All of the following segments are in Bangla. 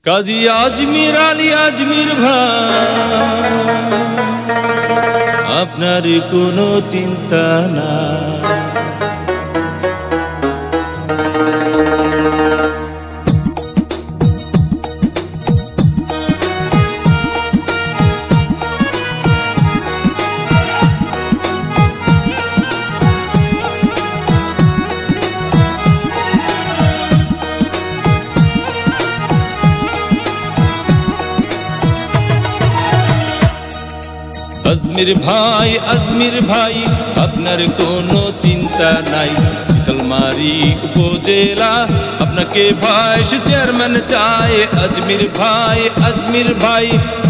কাজী আজমির আলী আজমির ভাই, আপনার কোনো চিন্তা না। আজমির ভাই আপনার কোনো চিন্তা নাই। শীতলমারি উপজেলা আপনাকে ভাইস চেয়ারম্যান চায়। আজমির ভাই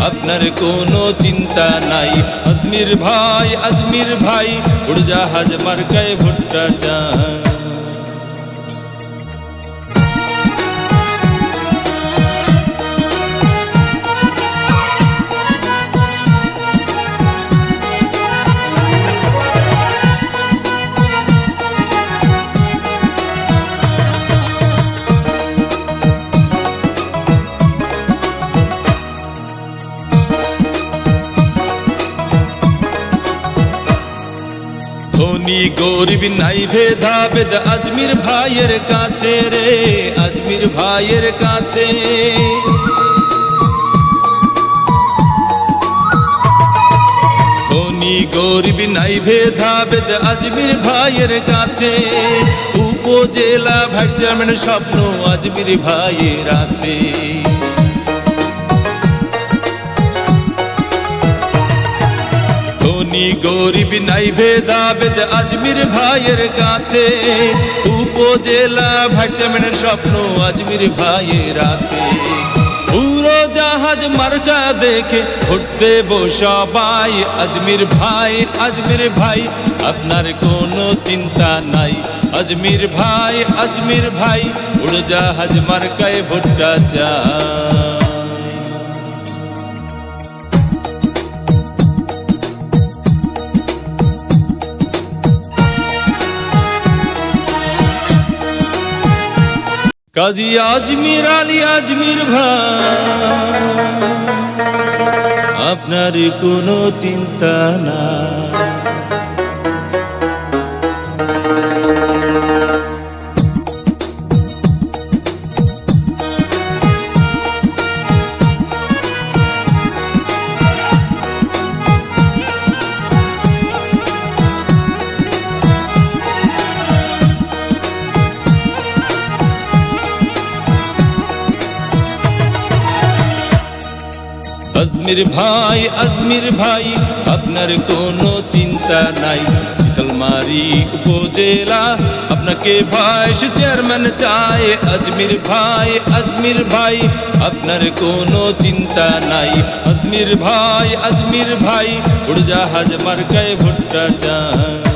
আপনার কোনো চিন্তা নাই। আজমির ভাই উড়োজাহাজ মার্কায় ভোটটা চায়। ধনী গরিব নাই ভেদাভেদ আজমির ভাইয়ের কাছে রে, আজমির ভাইয়ের কাছে। ধনী গরিব নাই ভেদাভেদ আজমির ভাইয়ের কাছে। উপজেলা ভাইস চেয়ারম্যানের স্বপ্ন আজমির ভাইয়ের আছে। ধনী গরিব নাই ভেদাভেদ আজমির ভাইয়ের কাছে। উপজেলা ভাইস চেয়ারম্যানের স্বপ্ন আজমির ভাইয়ের আছে। উড়োজাহাজ মার্কা দেখে ভোট দেব সবাই। আজমির ভাই আপনার কোনো চিন্তা নাই। আজমির ভাই উড়োজাহাজ মার্কায় ভোটটা চায়। কাজী আজমির আলী আজমির ভাই, আপনার কোনো চিন্তা না। আজমির ভাই আপনার কোনো চিন্তা নাই। শীতলমারি উপজেলা আপনাকে ভাইস চেয়ারম্যান চায়। আজমির ভাই আপনার কোনো চিন্তা নাই। আজমির ভাই উড়োজাহাজ মার্কায় ভোটটা চায়।